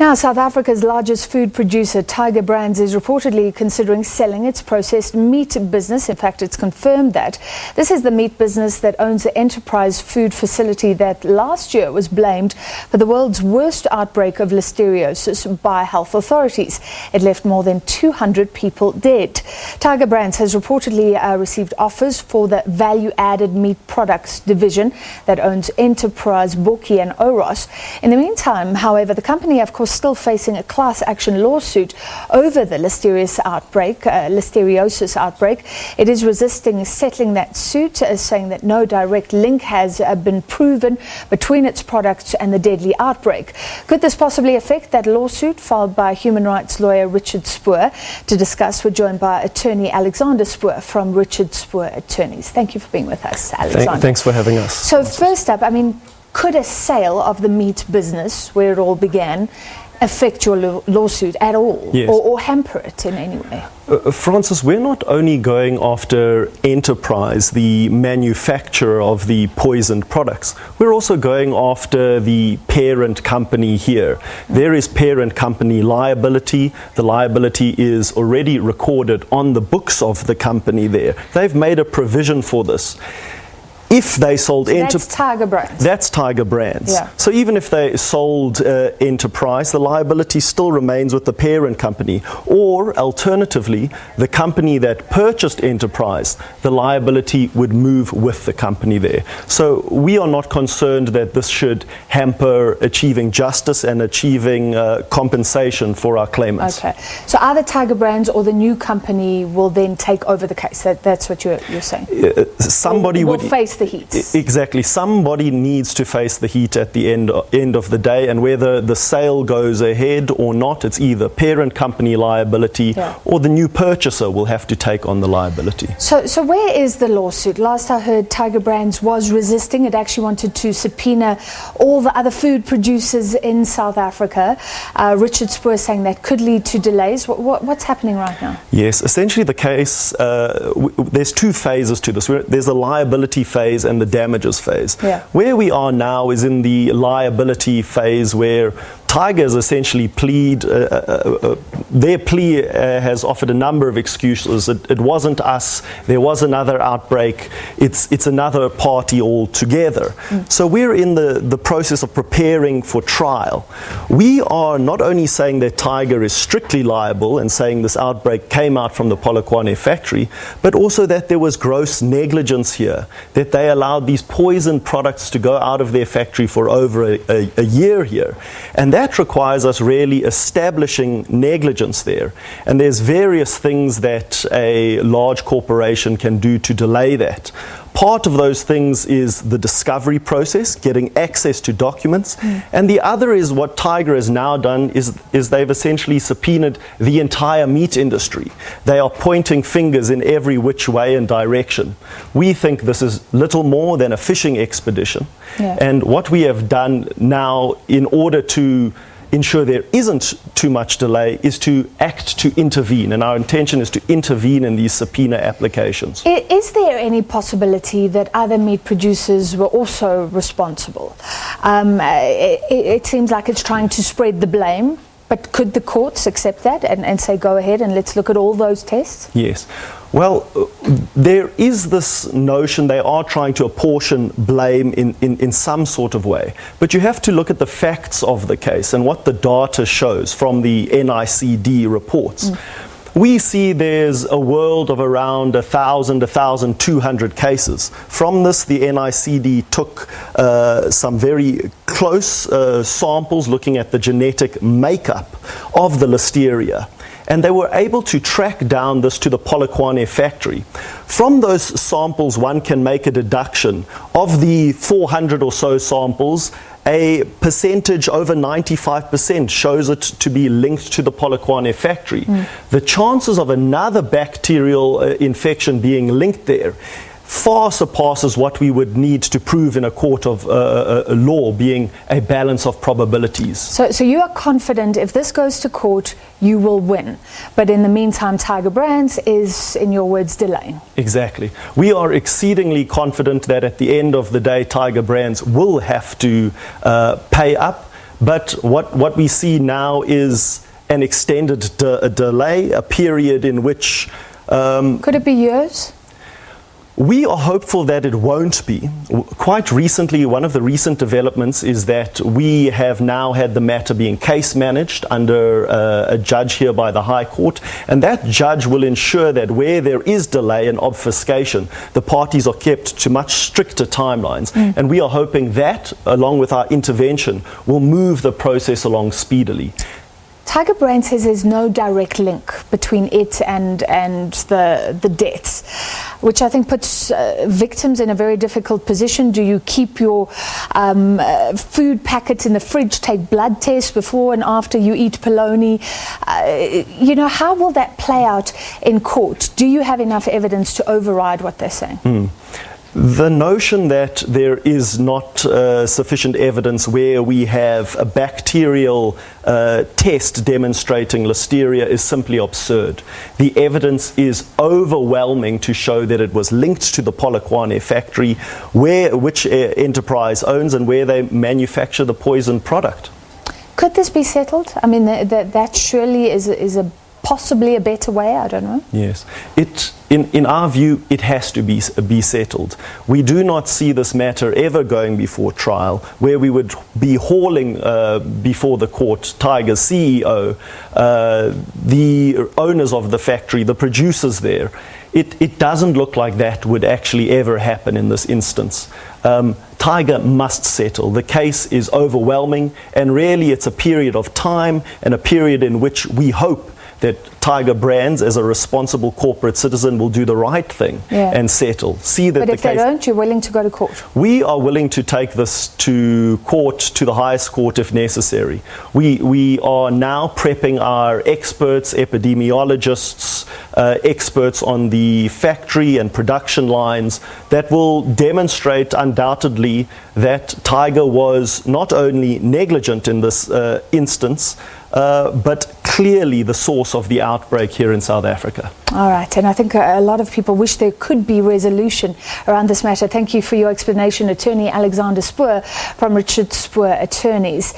Now, South Africa's largest food producer, Tiger Brands, is reportedly considering selling its processed meat business. In fact, it's confirmed that. This is the meat business that owns the Enterprise food facility that last year was blamed for the world's worst outbreak of Listeriosis by health authorities. It left more than 200 people dead. Tiger Brands has reportedly received offers for the value-added meat products division that owns Enterprise, Bokkie and Oros. In the meantime, however, the company, of course, still facing a class action lawsuit over the Listeriosis outbreak. It is resisting settling that suit, saying that no direct link has been proven between its products and the deadly outbreak. Could this possibly affect that lawsuit filed by human rights lawyer Richard Spoor? To discuss, we're joined by Attorney Alexander Spoor from Richard Spoor Attorneys. Thank you for being with us, Alexander. Thanks for having us. So first up, could a sale of the meat business, where it all began, affect your lawsuit at all? Yes. Or hamper it in any way? Francis, we're not only going after Enterprise, the manufacturer of the poisoned products. We're also going after the parent company here. There is parent company liability. The liability is already recorded on the books of the company there. They've made a provision for this. If they sold That's Tiger Brands. That's Tiger Brands. Yeah. So even if they sold Enterprise, the liability still remains with the parent company. Or alternatively, the company that purchased Enterprise, the liability would move with the company there. So we are not concerned that this should hamper achieving justice and achieving compensation for our claimants. Okay. So either Tiger Brands or the new company will then take over the case. That's what you're saying. Somebody will face the heat. Exactly. Somebody needs to face the heat at the end of the day, and whether the sale goes ahead or not, it's either parent company liability or the new purchaser will have to take on the liability. So where is the lawsuit? Last I heard, Tiger Brands was resisting. It actually wanted to subpoena all the other food producers in South Africa. Richard Spoor saying that could lead to delays. What's happening right now? Yes, essentially the case, there's two phases to this. There's the liability phase and the damages phase. Yeah. Where we are now is in the liability phase, where Tigers essentially plead, their plea has offered a number of excuses. It wasn't us, there was another outbreak, it's another party altogether. So we're in the process of preparing for trial. We are not only saying that Tiger is strictly liable and saying this outbreak came out from the Polokwane factory, but also that there was gross negligence here, that they allowed these poison products to go out of their factory for over a year here. And that requires us really establishing negligence there. And there's various things that a large corporation can do to delay that. Part of those things is the discovery process, getting access to documents. And the other is what Tiger has now done is they've essentially subpoenaed the entire meat industry. They are pointing fingers in every which way and direction. We think this is little more than a fishing expedition. And what we have done now in order to ensure there isn't too much delay is to act to intervene, and our intention is to intervene in these subpoena applications. Is there any possibility that other meat producers were also responsible? It seems like it's trying to spread the blame, but could the courts accept that and say go ahead and let's look at all those tests? Yes. Well, there is this notion they are trying to apportion blame in some sort of way. But you have to look at the facts of the case and what the data shows from the NICD reports. We see there's a world of around 1,000, 1,200 cases. From this, the NICD took some very close samples looking at the genetic makeup of the listeria. And they were able to track down this to the Polokwane factory. From those samples, one can make a deduction. Of the 400 or so samples, a percentage over 95% shows it to be linked to the Polokwane factory. The chances of another bacterial infection being linked there far surpasses what we would need to prove in a court of law, being a balance of probabilities. So you are confident if this goes to court, you will win. But in the meantime, Tiger Brands is, in your words, delaying. Exactly. We are exceedingly confident that at the end of the day, Tiger Brands will have to pay up. But what we see now is an extended delay, a period in which... could it be years? We are hopeful that it won't be. Quite recently, one of the recent developments is that we have now had the matter being case managed under a judge here by the High Court, and that judge will ensure that where there is delay and obfuscation, the parties are kept to much stricter timelines. And we are hoping that, along with our intervention, will move the process along speedily. Tiger Brand says there's no direct link between it and the deaths, which I think puts victims in a very difficult position. Do you keep your food packets in the fridge, take blood tests before and after you eat polony? You know, how will that play out in court? Do you have enough evidence to override what they're saying? The notion that there is not sufficient evidence where we have a bacterial test demonstrating listeria is simply absurd. The evidence is overwhelming to show that it was linked to the Polokwane factory, which enterprise owns and where they manufacture the poison product. Could this be settled? I mean, that surely is possibly a better way, I don't know. Yes. In our view, it has to be settled. We do not see this matter ever going before trial, where we would be hauling before the court Tiger's CEO, the owners of the factory, the producers there. It doesn't look like that would actually ever happen in this instance. Tiger must settle. The case is overwhelming, and really it's a period of time and a period in which we hope that Tiger Brands, as a responsible corporate citizen, will do the right thing and settle. See that. But if they don't, you're willing to go to court? We are willing to take this to court, to the highest court if necessary. We are now prepping our experts, epidemiologists, experts on the factory and production lines that will demonstrate undoubtedly that Tiger was not only negligent in this instance, but clearly the source of the outbreak here in South Africa. All right, and I think a lot of people wish there could be resolution around this matter. Thank you for your explanation, Attorney Alexander Spoor from Richard Spoor Attorneys.